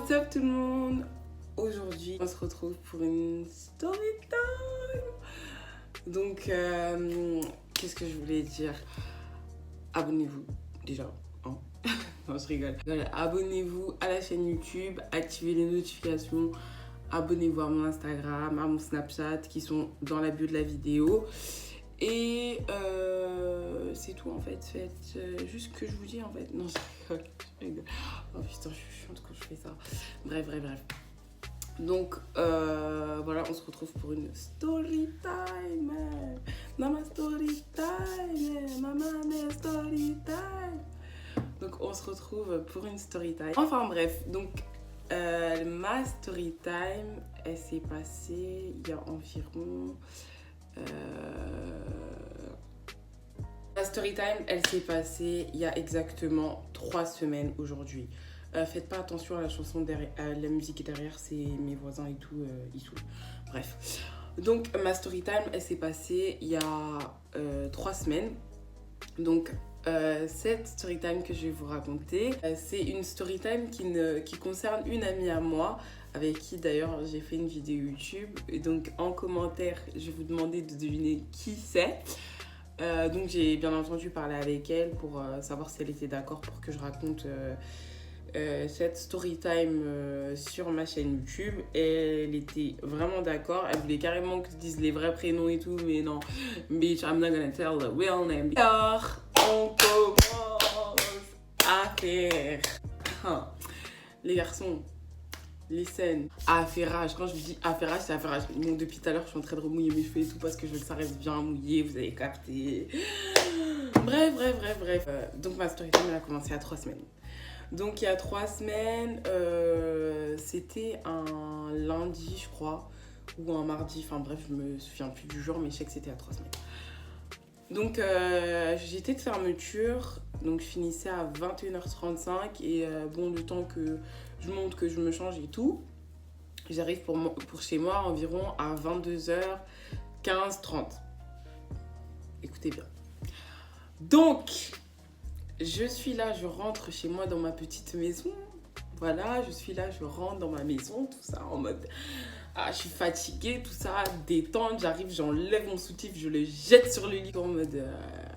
What's up tout le monde? Aujourd'hui, on se retrouve pour une story time. Donc, qu'est-ce que je voulais dire? Abonnez-vous déjà. Hein. Non, je rigole. Abonnez-vous à la chaîne YouTube, activez les notifications, abonnez-vous à mon Instagram, à mon Snapchat qui sont dans la bio de la vidéo. Et c'est tout en fait. Faites juste ce que je vous dis en fait. Non, je rigole. Oh putain, je suis chiante quand je fais ça. Bref. Donc voilà, on se retrouve pour une story time. Maman story time. Maman story time. Donc on se retrouve pour une story time. Enfin bref, donc ma story time, elle s'est passée il y a environ... La story time, elle s'est passée il y a exactement 3 semaines aujourd'hui. Faites pas attention à la chanson derrière, à la musique derrière, c'est mes voisins et tout, ils saoulent. Bref. Donc ma story time, elle s'est passée il y a 3 semaines. Donc cette story time que je vais vous raconter, c'est une story time qui concerne une amie à moi, avec qui d'ailleurs j'ai fait une vidéo YouTube. Et donc en commentaire, je vais vous demander de deviner qui c'est. Donc j'ai bien entendu parlé avec elle pour savoir si elle était d'accord pour que je raconte cette story time sur ma chaîne YouTube. Et elle était vraiment d'accord. Elle voulait carrément que je dise les vrais prénoms et tout, mais non. Bitch, I'm not gonna tell the real name. Alors, on commence à faire... Les garçons, listen. Affairage. Quand je dis affairage, c'est affairage. Donc depuis tout à l'heure, je suis en train de remouiller mes cheveux et tout parce que je veux que ça reste bien mouillé. Vous avez capté. Bref. Donc ma story time, elle a commencé il y a 3 semaines. Donc il y a 3 semaines, c'était un lundi, je crois, ou un mardi. Enfin bref, je me souviens plus du jour, mais je sais que c'était il y a 3 semaines. Donc j'étais de fermeture, donc je finissais à 21h35 et bon, le temps que je monte, que je me change et tout, j'arrive pour chez moi environ à 22h15, 30. Écoutez bien. Donc, je suis là, je rentre chez moi dans ma petite maison. Voilà, je suis là, je rentre dans ma maison, tout ça en mode... Ah, je suis fatiguée, tout ça, détente. J'arrive, j'enlève mon soutif, je le jette sur le lit en mode...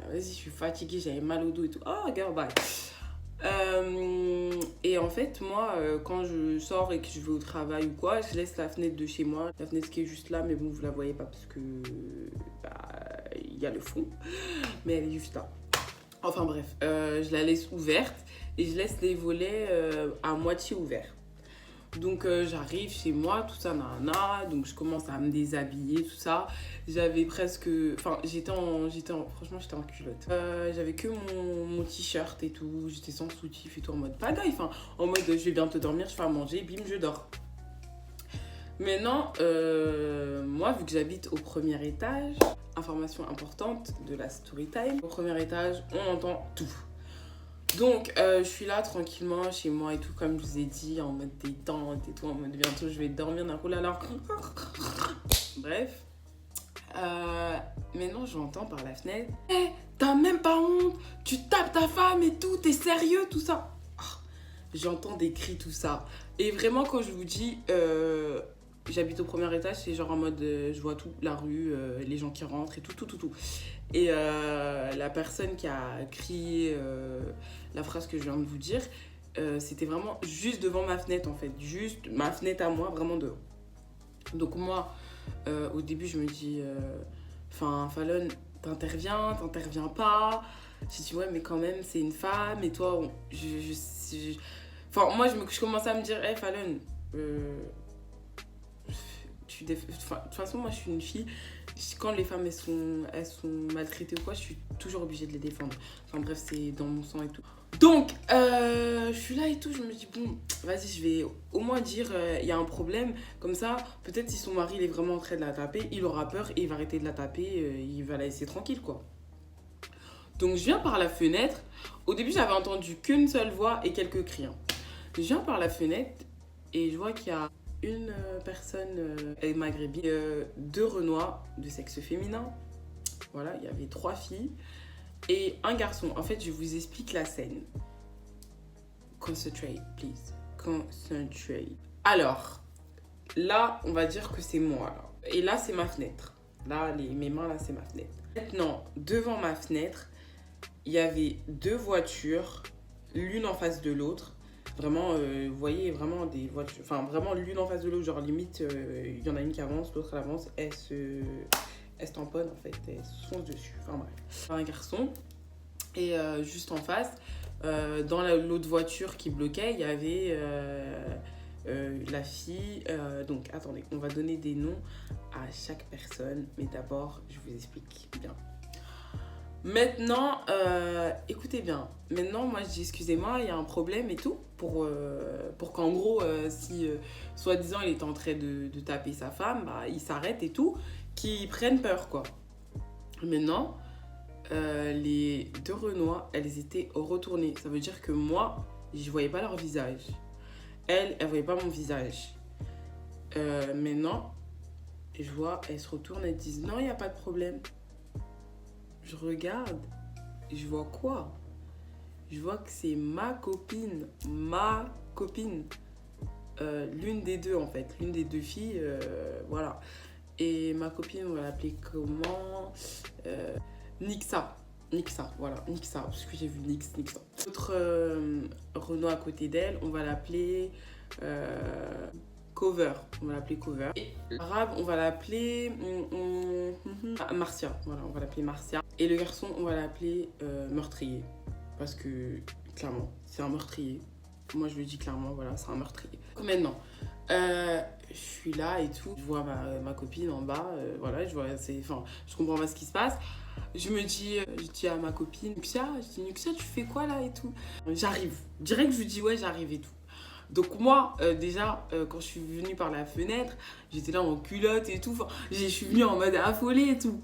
vas-y, je suis fatiguée, j'avais mal au dos et tout. Oh, girl, bye. Et en fait, moi, quand je sors et que je vais au travail ou quoi, je laisse la fenêtre de chez moi. La fenêtre qui est juste là, mais bon, vous la voyez pas parce que... il y a le fond. Mais elle est juste là. Enfin bref, je la laisse ouverte et je laisse les volets à moitié ouverts. Donc j'arrive chez moi, tout ça, nana, donc je commence à me déshabiller, tout ça. J'avais presque... Enfin, franchement, j'étais en culotte. J'avais que mon t-shirt et tout, j'étais sans soutif et tout, en mode pagaille. Enfin, en mode, je vais bientôt dormir, je fais à manger, bim, je dors. Maintenant, moi, vu que j'habite au premier étage, information importante de la story time, au premier étage, on entend tout. Donc, je suis là tranquillement chez moi et tout, comme je vous ai dit, en mode détente et tout, en mode bientôt je vais dormir d'un coup là. Bref. Maintenant, j'entends par la fenêtre, hey, t'as même pas honte, tu tapes ta femme et tout, t'es sérieux, tout ça. J'entends des cris, tout ça. Et vraiment, quand je vous dis... j'habite au premier étage, c'est genre en mode je vois tout, la rue, les gens qui rentrent et tout. Et la personne qui a crié la phrase que je viens de vous dire, c'était vraiment juste devant ma fenêtre en fait, juste ma fenêtre à moi, vraiment dehors. Donc moi, au début je me dis, Fallon, t'interviens pas. J'ai dit ouais mais quand même c'est une femme et toi, enfin moi je commençais à me dire, hey Fallon, de toute façon, moi je suis une fille, quand les femmes elles sont maltraitées ou quoi, je suis toujours obligée de les défendre. Enfin bref, c'est dans mon sang et tout. Donc, je suis là et tout, je me dis, bon, vas-y, je vais au moins dire, il y a un problème. Comme ça, peut-être si son mari il est vraiment en train de la taper, il aura peur et il va arrêter de la taper, il va la laisser tranquille, quoi. Donc, je viens par la fenêtre. Au début, j'avais entendu qu'une seule voix et quelques cris. Je viens par la fenêtre et je vois qu'il y a une personne maghrébine, 2 Renois de sexe féminin. Voilà, il y avait 3 filles et un garçon. En fait, je vous explique la scène. Concentrate, please. Concentrate. Alors, là, on va dire que c'est moi, là. Et là, c'est ma fenêtre. Là, mes mains, là, c'est ma fenêtre. Maintenant, devant ma fenêtre, il y avait 2 voitures, l'une en face de l'autre. Vraiment, vous voyez, vraiment des voitures... Enfin, vraiment l'une en face de l'autre. Genre, limite, il y en a une qui avance, l'autre, elle avance. Elle se tamponne, en fait. Elle se fonce dessus. Enfin, bref. Un garçon. Et juste en face, dans l'autre voiture qui bloquait, il y avait... la fille, donc attendez, on va donner des noms à chaque personne, mais d'abord je vous explique bien. Maintenant, écoutez bien, maintenant moi je dis excusez-moi, il y a un problème et tout, pour qu'en gros, si soi-disant il est en train de taper sa femme, bah, il s'arrête et tout, qu'ils prennent peur quoi. Maintenant, les 2 Renois, elles étaient retournées, ça veut dire que moi, je voyais pas leur visage. Elle voyait pas mon visage. Maintenant, je vois, elles se retournent, elles disent non, il n'y a pas de problème. Je regarde, et je vois quoi? Je vois que c'est ma copine. L'une des 2 en fait, l'une des 2 filles, voilà. Et ma copine, on va l'appeler comment? Nixa, voilà, Nixa, parce que j'ai vu Nixa. L'autre Renault à côté d'elle, on va l'appeler Cover. Et l'arabe, on va l'appeler Marcia. Voilà, on va l'appeler Marcia. Et le garçon, on va l'appeler Meurtrier. Parce que, clairement, c'est un meurtrier. Moi, je le dis clairement, voilà, c'est un meurtrier. Donc, maintenant, je suis là et tout. Je vois ma copine en bas. Voilà, je comprends pas ce qui se passe. Je dis à ma copine, Nuxia, tu fais quoi là et tout? J'arrive. Direct, je lui dis, ouais, j'arrive et tout. Donc moi, déjà, quand je suis venue par la fenêtre, j'étais là en culotte et tout. Enfin, je suis venue en mode affolée et tout.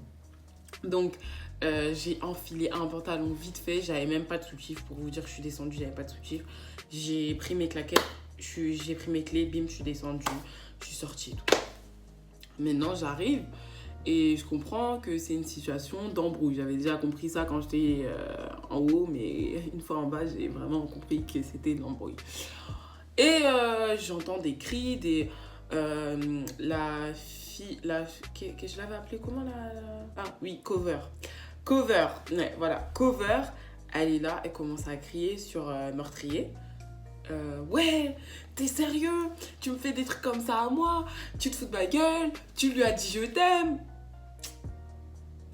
Donc, j'ai enfilé un pantalon vite fait. J'avais même pas de soutif pour vous dire que je suis descendue, j'avais pas de soutif. J'ai pris mes claquettes, j'ai pris mes clés, bim, je suis descendue, je suis sortie et tout. Maintenant, j'arrive. Et je comprends que c'est une situation d'embrouille. J'avais déjà compris ça quand j'étais en haut, mais une fois en bas, j'ai vraiment compris que c'était de l'embrouille. Et j'entends des cris, la fille, que je l'avais appelée comment Ah oui, Cover. Ouais, voilà, Cover, elle est là, elle commence à crier sur Meurtrier. Ouais, t'es sérieux? Tu me fais des trucs comme ça à moi? Tu te fous de ma gueule? Tu lui as dit je t'aime?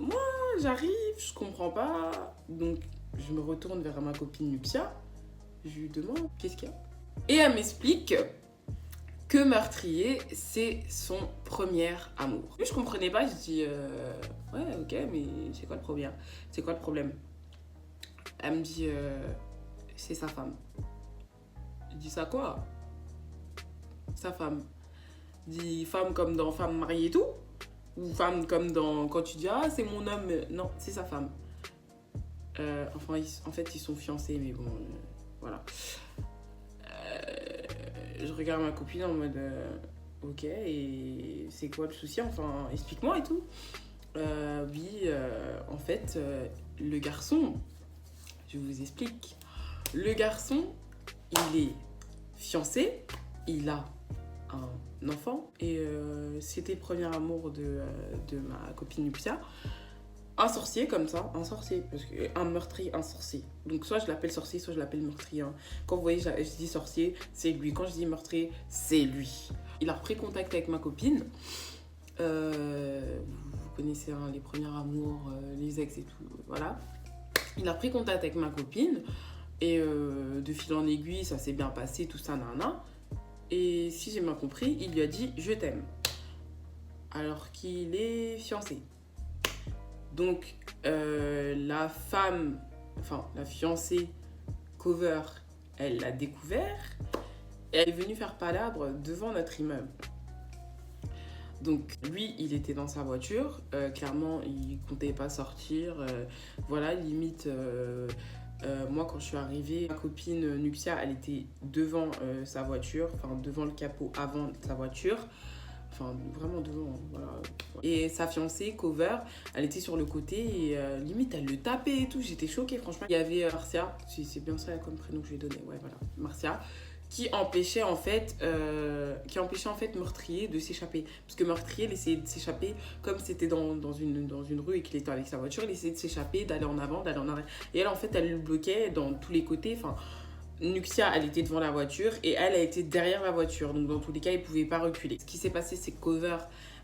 Moi, j'arrive, je comprends pas. Donc, je me retourne vers ma copine Nuxia. Je lui demande qu'est-ce qu'il y a. Et elle m'explique que Meurtrier, c'est son premier amour. Je comprenais pas, je dis ouais, ok, mais c'est quoi le problème? Elle me dit c'est sa femme. Je dis ça quoi? Sa femme. Je dis femme comme dans femme mariée et tout? Ou femme comme dans quand tu dis ah c'est mon homme? Non, c'est sa femme. En fait ils sont fiancés, mais bon, voilà. Je regarde ma copine en mode ok, et c'est quoi le souci? Enfin, explique-moi et tout. Oui, en fait, le garçon, je vous explique. Le garçon, il est fiancé, il a un enfant, et c'était le premier amour de ma copine Nuxia. Un sorcier comme ça, un sorcier, parce qu'un meurtrier, un sorcier. Donc soit je l'appelle sorcier, soit je l'appelle meurtrier. Quand vous voyez, je dis sorcier, c'est lui. Quand je dis meurtrier, c'est lui. Il a repris contact avec ma copine. Vous connaissez hein, les premiers amours, les ex et tout, voilà. Il a repris contact avec ma copine. Et de fil en aiguille, ça s'est bien passé, tout ça, nana. Et si j'ai bien compris, il lui a dit « je t'aime ». Alors qu'il est fiancé. Donc, la femme, enfin, la fiancée Cover, elle l'a découvert et elle est venue faire palabre devant notre immeuble. Donc, lui, il était dans sa voiture. Clairement, il comptait pas sortir. Voilà, limite, moi, quand je suis arrivée, ma copine Nuxia, elle était devant sa voiture, enfin, devant le capot avant sa voiture. Enfin, vraiment devant, voilà. Et sa fiancée, Cover, elle était sur le côté et limite, elle le tapait et tout. J'étais choquée, franchement. Il y avait Marcia, c'est bien ça comme prénom que je lui ai donné, ouais, voilà, Marcia, qui empêchait en fait Meurtrier de s'échapper. Parce que Meurtrier, il essayait de s'échapper, comme c'était dans une rue et qu'il était avec sa voiture, il essayait de s'échapper, d'aller en avant, d'aller en arrière. Et elle, en fait, elle le bloquait dans tous les côtés. Enfin, Nuxia, elle était devant la voiture et elle a été derrière la voiture. Donc, dans tous les cas, il ne pouvait pas reculer. Ce qui s'est passé, c'est que Cover,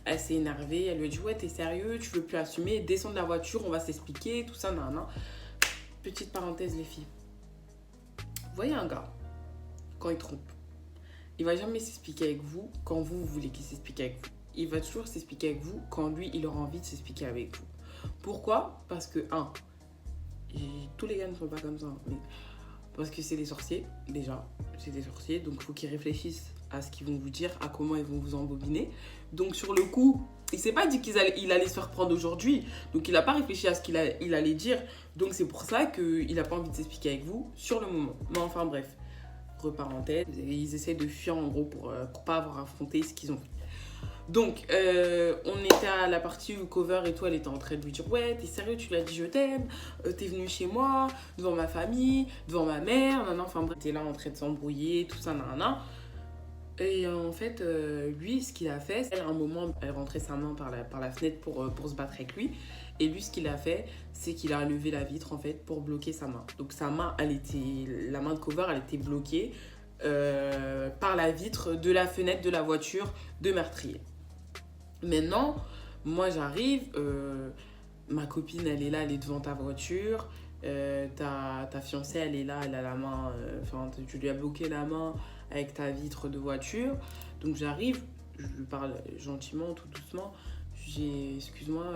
elle s'est énervée. Elle lui a dit, ouais, t'es sérieux, tu veux plus assumer, descends de la voiture, on va s'expliquer, tout ça, nan, nan. Petite parenthèse, les filles. Vous voyez un gars, quand il trompe, il va jamais s'expliquer avec vous quand vous voulez qu'il s'explique avec vous. Il va toujours s'expliquer avec vous quand lui, il aura envie de s'expliquer avec vous. Pourquoi? Parce que, tous les gars ne sont pas comme ça, mais parce que c'est des sorciers, déjà. C'est des sorciers, donc il faut qu'ils réfléchissent à ce qu'ils vont vous dire, à comment ils vont vous embobiner. Donc sur le coup, il s'est pas dit qu'il allait se faire prendre aujourd'hui, donc il n'a pas réfléchi à ce qu'il allait dire. Donc c'est pour ça qu'il n'a pas envie de s'expliquer avec vous sur le moment. Mais enfin bref, parenthèse, ils essaient de fuir en gros pour pas avoir affronté ce qu'ils ont fait. Donc, on était à la partie où Cover et tout, elle était en train de lui dire, ouais, t'es sérieux, tu l'as dit je t'aime, t'es venu chez moi, devant ma famille, devant ma mère, nan, nan, enfin bref, t'es là en train de s'embrouiller, tout ça, nan, nan. Et en fait, lui, ce qu'il a fait, c'est à un moment, elle rentrait sa main par la fenêtre pour se battre avec lui. Et lui, ce qu'il a fait, c'est qu'il a levé la vitre, en fait, pour bloquer sa main. Donc, sa main, la main de Cover, elle était bloquée par la vitre de la fenêtre de la voiture de Meurtrier. Maintenant, moi, j'arrive, ma copine, elle est là, elle est devant ta voiture. Ta fiancée, elle est là, elle a la main, tu lui as bloqué la main avec ta vitre de voiture. Donc j'arrive, je lui parle gentiment, tout doucement. Excuse-moi,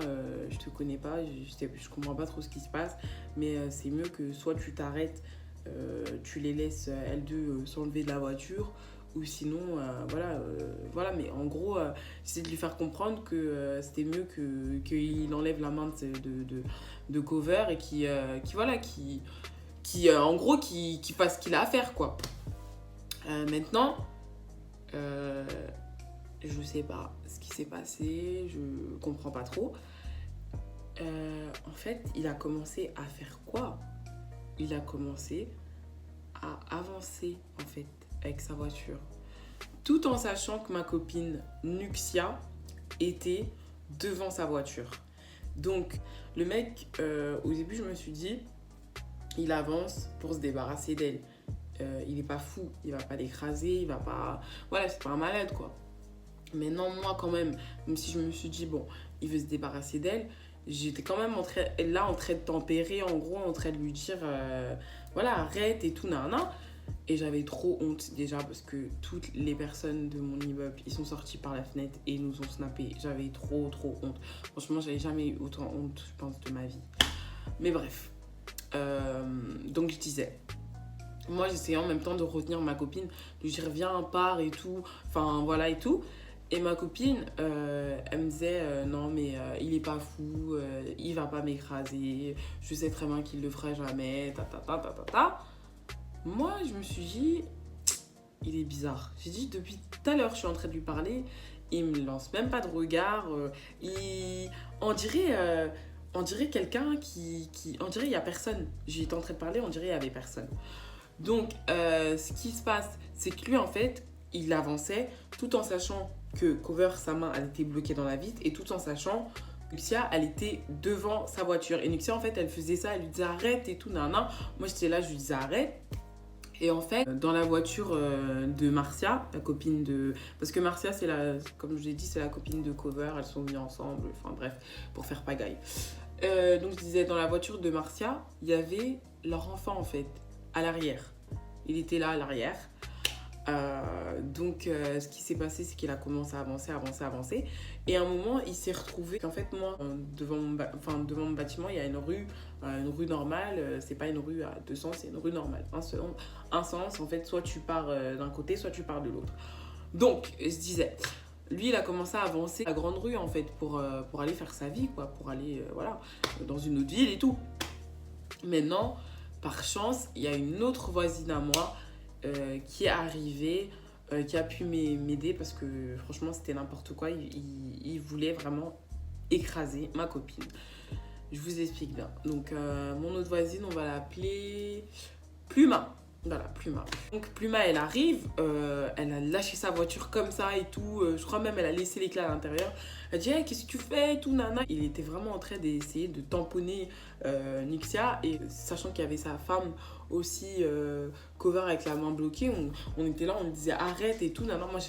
je te connais pas, je comprends pas trop ce qui se passe, mais c'est mieux que soit tu t'arrêtes, tu les laisses elles deux s'enlever de la voiture, ou sinon, voilà, mais en gros, j'essaie de lui faire comprendre que c'était mieux qu'il enlève la main de Cover et qui en gros, qui fasse ce qu'il a à faire, quoi. Maintenant, je sais pas ce qui s'est passé, je comprends pas trop. En fait, il a commencé à faire quoi? Il a commencé à avancer, en fait, avec sa voiture. Tout en sachant que ma copine Nuxia était devant sa voiture. Donc, le mec, au début, je me suis dit, il avance pour se débarrasser d'elle. Il est pas fou, il va pas l'écraser, il va pas... Voilà, c'est pas un malade, quoi. Mais non, moi, quand même si je me suis dit, bon, il veut se débarrasser d'elle, j'étais quand même en train de tempérer, en gros, en train de lui dire, voilà, arrête et tout, nan, nan. Et j'avais trop honte déjà parce que toutes les personnes de mon immeuble, ils sont sortis par la fenêtre et nous ont snappé. J'avais trop honte. Franchement, j'avais jamais eu autant honte, je pense, de ma vie. Mais bref. Donc je disais, moi j'essayais en même temps de retenir ma copine, de lui dire viens, pars et tout, enfin voilà et tout. Et ma copine, elle me disait non mais il est pas fou, il va pas m'écraser, je sais très bien qu'il le fera jamais, ta. Moi je me suis dit, il est bizarre. J'ai dit depuis tout à l'heure je suis en train de lui parler, il me lance même pas de regard, on dirait quelqu'un on dirait il y a personne. J'étais en train de parler, on dirait il y avait personne. Donc, ce qui se passe, c'est que lui, en fait, il avançait tout en sachant que Cover, sa main, elle était bloquée dans la vitre et tout en sachant que Nuxia, elle était devant sa voiture. Et Nuxia, en fait, elle faisait ça, elle lui disait arrête et tout, nan. Moi, j'étais là, je lui disais arrête. Et en fait, dans la voiture de Marcia, la copine de... Parce que Marcia, comme je l'ai dit, c'est la copine de Cover, elles sont venues ensemble, enfin bref, pour faire pagaille. Donc, je disais, dans la voiture de Marcia, il y avait leur enfant, en fait, à l'arrière. Il était là, à l'arrière. Donc, ce qui s'est passé, c'est qu'il a commencé à avancer. Et à un moment, il s'est retrouvé qu'en fait, moi, devant mon bâtiment, il y a une rue normale. C'est pas une rue à deux sens, c'est une rue normale. Un sens, en fait, soit tu pars d'un côté, soit tu pars de l'autre. Donc, je disais, lui, il a commencé à avancer la grande rue, en fait, pour aller faire sa vie, quoi, pour aller, dans une autre ville et tout. Maintenant, par chance, il y a une autre voisine à moi qui est arrivée, qui a pu m'aider parce que franchement c'était n'importe quoi, il voulait vraiment écraser ma copine. Je vous explique bien. Donc mon autre voisine, on va l'appeler Pluma. Voilà, Pluma. Donc Pluma, elle arrive, elle a lâché sa voiture comme ça et tout. Je crois même elle a laissé les clés à l'intérieur. Elle dit hey, qu'est-ce que tu fais et tout, nana. Il était vraiment en train d'essayer de tamponner Nixia. Et sachant qu'il y avait sa femme aussi cover avec la main bloquée, on était là, on lui disait arrête et tout. Nana, moi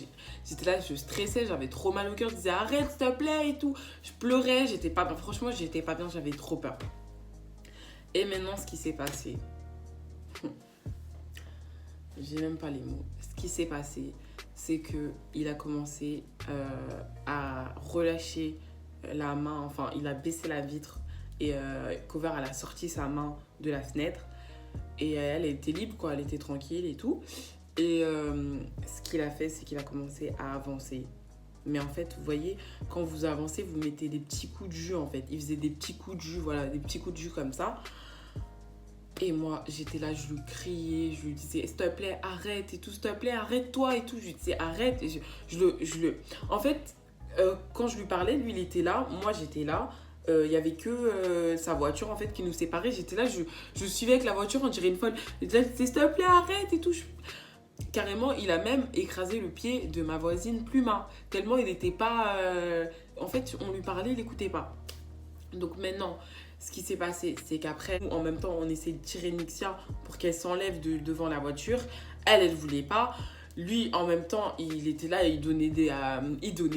j'étais là, je stressais, j'avais trop mal au cœur. Je disais arrête s'il te plaît et tout. Je pleurais, j'étais pas bien. Franchement, j'étais pas bien, j'avais trop peur. Et maintenant, ce qui s'est passé. J'ai même pas les mots. Ce qui s'est passé, c'est qu'il a commencé à relâcher la main, enfin, il a baissé la vitre et Cover, elle a sorti sa main de la fenêtre et elle était libre, quoi, elle était tranquille et tout. Et ce qu'il a fait, c'est qu'il a commencé à avancer. Mais en fait, vous voyez, quand vous avancez, vous mettez des petits coups de jus, en fait. Il faisait des petits coups de jus, voilà, des petits coups de jus comme ça. Et moi, j'étais là, je lui criais, je lui disais, s'il te plaît, arrête et tout, s'il te plaît, arrête-toi et tout. Je lui disais, arrête. Et En fait, quand je lui parlais, lui, il était là, moi, j'étais là. Il n'y avait que sa voiture, en fait, qui nous séparait. J'étais là, je suivais avec la voiture, on dirait une folle. J'étais là, s'il te plaît, arrête et tout. Carrément, il a même écrasé le pied de ma voisine Pluma. Tellement il n'était pas... En fait, on lui parlait, il n'écoutait pas. Donc maintenant... Ce qui s'est passé, c'est qu'après, en même temps, on essayait de tirer Nixia pour qu'elle s'enlève devant la voiture. Elle voulait pas. Lui, en même temps, il était là et il donnait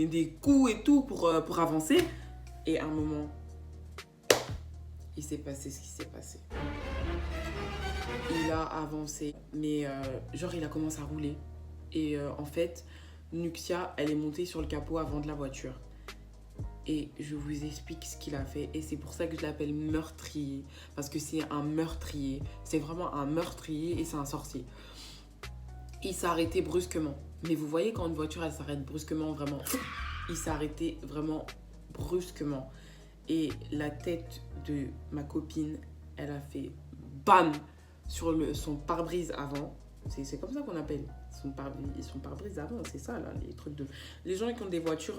des coups et tout pour avancer. Et à un moment, il s'est passé ce qui s'est passé. Il a avancé, mais genre, il a commencé à rouler. Et en fait, Nixia, elle est montée sur le capot avant de la voiture. Et je vous explique ce qu'il a fait. Et c'est pour ça que je l'appelle meurtrier. Parce que c'est un meurtrier. C'est vraiment un meurtrier et c'est un sorcier. Il s'est arrêté brusquement. Mais vous voyez quand une voiture, elle s'arrête brusquement, vraiment. Il s'est arrêté vraiment brusquement. Et la tête de ma copine, elle a fait BAM sur son pare-brise avant. C'est comme ça qu'on appelle. Son pare-brise avant, c'est ça là, les trucs de... Les gens qui ont des voitures,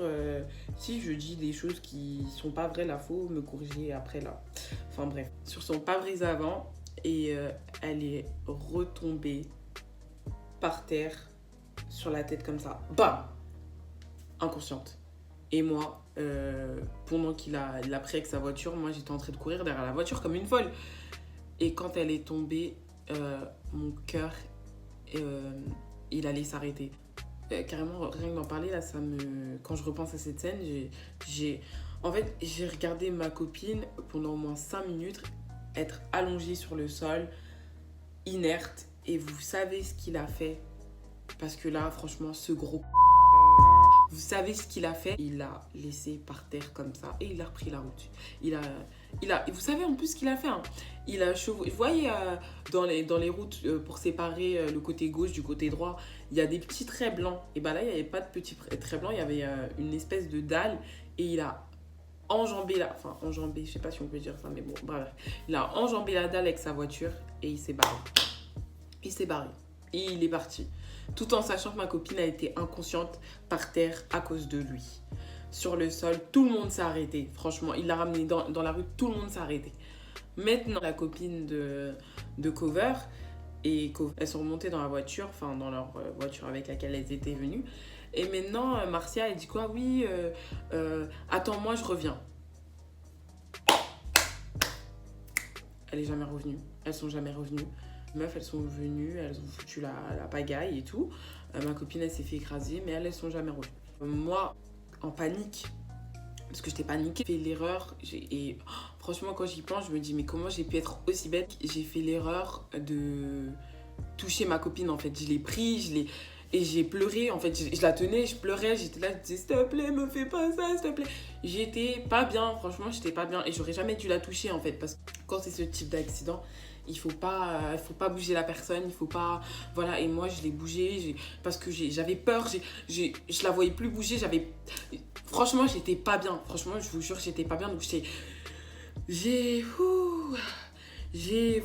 si je dis des choses qui sont pas vraies, là, faut me corriger après là. Enfin bref, sur son pare-brise avant, et elle est retombée par terre, sur la tête comme ça. Bam! Inconsciente. Et moi, pendant qu'il a pris avec sa voiture, moi j'étais en train de courir derrière la voiture comme une folle. Et quand elle est tombée, mon cœur... il allait s'arrêter. Carrément, rien que d'en parler, là, quand je repense à cette scène, en fait, j'ai regardé ma copine pendant au moins 5 minutes être allongée sur le sol, inerte, et vous savez ce qu'il a fait. Parce que là, franchement, ce gros... Vous savez ce qu'il a fait? Il l'a laissé par terre comme ça et il a repris la route. Vous savez en plus ce qu'il a fait, hein? Il a chevauché. Vous voyez, dans les routes, pour séparer le côté gauche du côté droit, il y a des petits traits blancs. Et bien là, il n'y avait pas de petits traits blancs, il y avait une espèce de dalle et il a enjambé je sais pas si on peut dire ça, mais bon, bref. Il a enjambé la dalle avec sa voiture et il s'est barré. Et il est parti. Tout en sachant que ma copine a été inconsciente par terre à cause de lui. Sur le sol, tout le monde s'est arrêté. Franchement, il l'a ramené dans la rue, tout le monde s'est arrêté. Maintenant, la copine de Cover et Cover, elles sont remontées dans la voiture, enfin dans leur voiture avec laquelle elles étaient venues. Et maintenant, Marcia, elle dit quoi? Oui, attends-moi, je reviens. Elle est jamais revenue. Elles sont jamais revenues. Meufs, elles sont venues, elles ont foutu la pagaille et tout. Ma copine, elle s'est fait écraser, mais elles sont jamais revenues. Moi, en panique, parce que j'étais paniquée, j'ai fait l'erreur. Et franchement, quand j'y pense, je me dis, mais comment j'ai pu être aussi bête? J'ai fait l'erreur de toucher ma copine, en fait. Je l'ai pris, et j'ai pleuré. En fait, je la tenais, je pleurais. J'étais là, je disais, s'il te plaît, me fais pas ça, s'il te plaît. J'étais pas bien, franchement, j'étais pas bien. Et j'aurais jamais dû la toucher, en fait. Parce que quand c'est ce type d'accident, il faut pas bouger la personne, il faut pas... Voilà, et moi, je l'ai bougé parce que j'avais peur, je la voyais plus bouger, franchement, j'étais pas bien. Franchement, je vous jure, j'étais pas bien. Donc,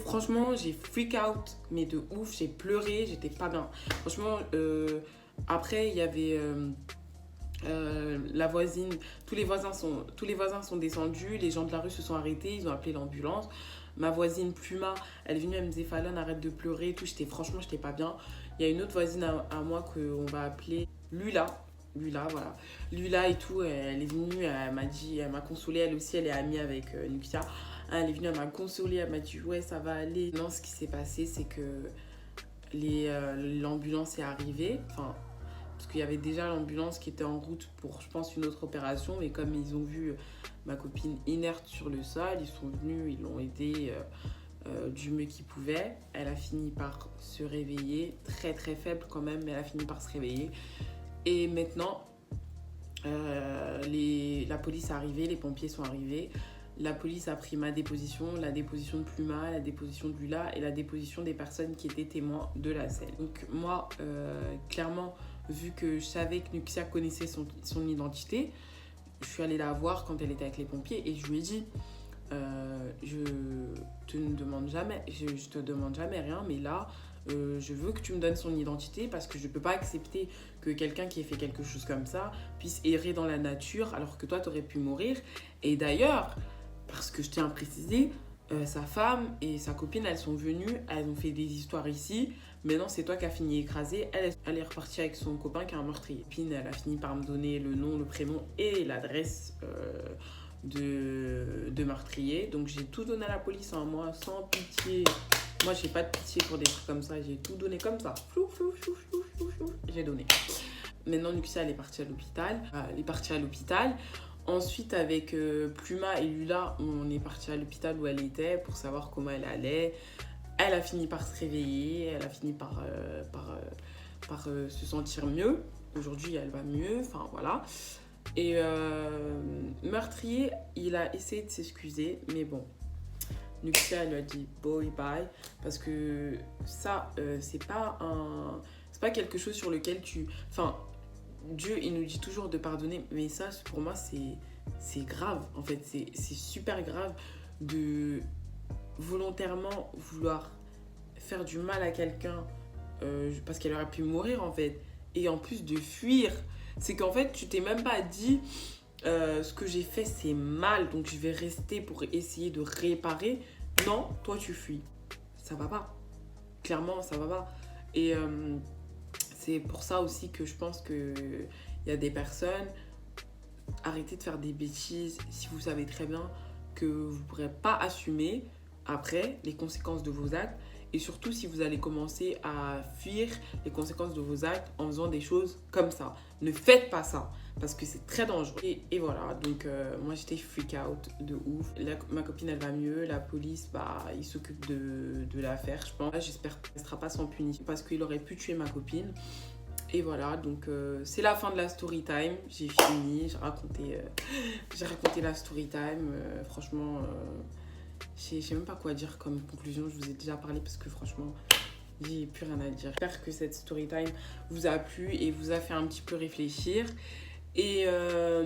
franchement, j'ai freak out, mais de ouf, j'ai pleuré, j'étais pas bien. Franchement, après, il y avait... la voisine, tous les voisins sont descendus, les gens de la rue se sont arrêtés, ils ont appelé l'ambulance. Ma voisine Pluma, elle est venue, elle me disait Fallon, arrête de pleurer et tout. Franchement, j'étais pas bien. Il y a une autre voisine à moi qu'on va appeler Lula. Lula, voilà. Lula et tout, elle est venue, elle m'a consolée. Elle aussi, elle est amie avec Nukia. Elle est venue, elle m'a consolée, elle m'a dit ouais, ça va aller. Non, ce qui s'est passé, c'est que l'ambulance est arrivée. Enfin, parce qu'il y avait déjà l'ambulance qui était en route pour, je pense, une autre opération. Mais comme ils ont vu ma copine inerte sur le sol, ils sont venus, ils l'ont aidée du mieux qu'ils pouvaient. Elle a fini par se réveiller, très très faible quand même, mais elle a fini par se réveiller. Et maintenant, la police est arrivée, les pompiers sont arrivés. La police a pris ma déposition, la déposition de Pluma, la déposition de Lula et la déposition des personnes qui étaient témoins de la scène. Donc moi, clairement, vu que je savais que Nukia connaissait son identité, je suis allée la voir quand elle était avec les pompiers et je lui ai dit je te demande jamais rien, mais là, je veux que tu me donnes son identité parce que je ne peux pas accepter que quelqu'un qui ait fait quelque chose comme ça puisse errer dans la nature alors que toi, tu aurais pu mourir. Et d'ailleurs, parce que je tiens à préciser, sa femme et sa copine, elles sont venues, elles ont fait des histoires ici. Maintenant, c'est toi qui as fini écrasée. Elle est repartie avec son copain qui est un meurtrier. Puis, elle a fini par me donner le nom, le prénom et l'adresse de meurtrier. Donc, j'ai tout donné à la police, hein, moi, sans pitié. Moi, j'ai pas de pitié pour des trucs comme ça. J'ai tout donné comme ça. J'ai donné. Maintenant, Nukia, elle est partie à l'hôpital. Ensuite, avec Pluma et Lula, on est parti à l'hôpital où elle était pour savoir comment elle allait. Elle a fini par se réveiller, elle a fini par se sentir mieux. Aujourd'hui, elle va mieux, enfin voilà. Et meurtrier, il a essayé de s'excuser, mais bon. Nukia, elle lui a dit bye, parce que ça, c'est pas quelque chose sur lequel Enfin, Dieu, il nous dit toujours de pardonner, mais ça, pour moi, c'est grave. En fait, c'est super grave de volontairement vouloir faire du mal à quelqu'un parce qu'elle aurait pu mourir, en fait. Et en plus de fuir. C'est qu'en fait, tu t'es même pas dit ce que j'ai fait, c'est mal, donc je vais rester pour essayer de réparer. Non, toi, tu fuis. Ça va pas. Clairement, ça va pas. Et c'est pour ça aussi que je pense qu'il y a des personnes, arrêtez de faire des bêtises si vous savez très bien que vous ne pourrez pas assumer après les conséquences de vos actes et surtout si vous allez commencer à fuir les conséquences de vos actes en faisant des choses comme ça. Ne faites pas ça parce que c'est très dangereux. Et voilà, donc moi j'étais freak out de ouf. Ma copine elle va mieux, la police il s'occupe de l'affaire je pense. J'espère qu'elle ne sera pas sans punition parce qu'il aurait pu tuer ma copine. Et voilà, donc c'est la fin de la story time. J'ai fini, j'ai raconté la story time. Franchement, je sais même pas quoi dire comme conclusion. Je vous ai déjà parlé parce que franchement, j'ai plus rien à dire. J'espère que cette story time vous a plu et vous a fait un petit peu réfléchir. Et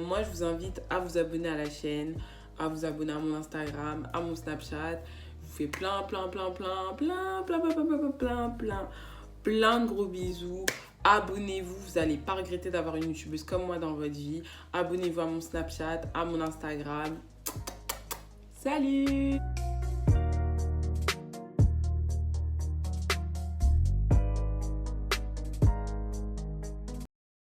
moi, je vous invite à vous abonner à la chaîne, à vous abonner à mon Instagram, à mon Snapchat. Je vous fais plein de gros bisous. Abonnez-vous, vous n'allez pas regretter d'avoir une youtubeuse comme moi dans votre vie. Abonnez-vous à mon Snapchat, à mon Instagram. Salut!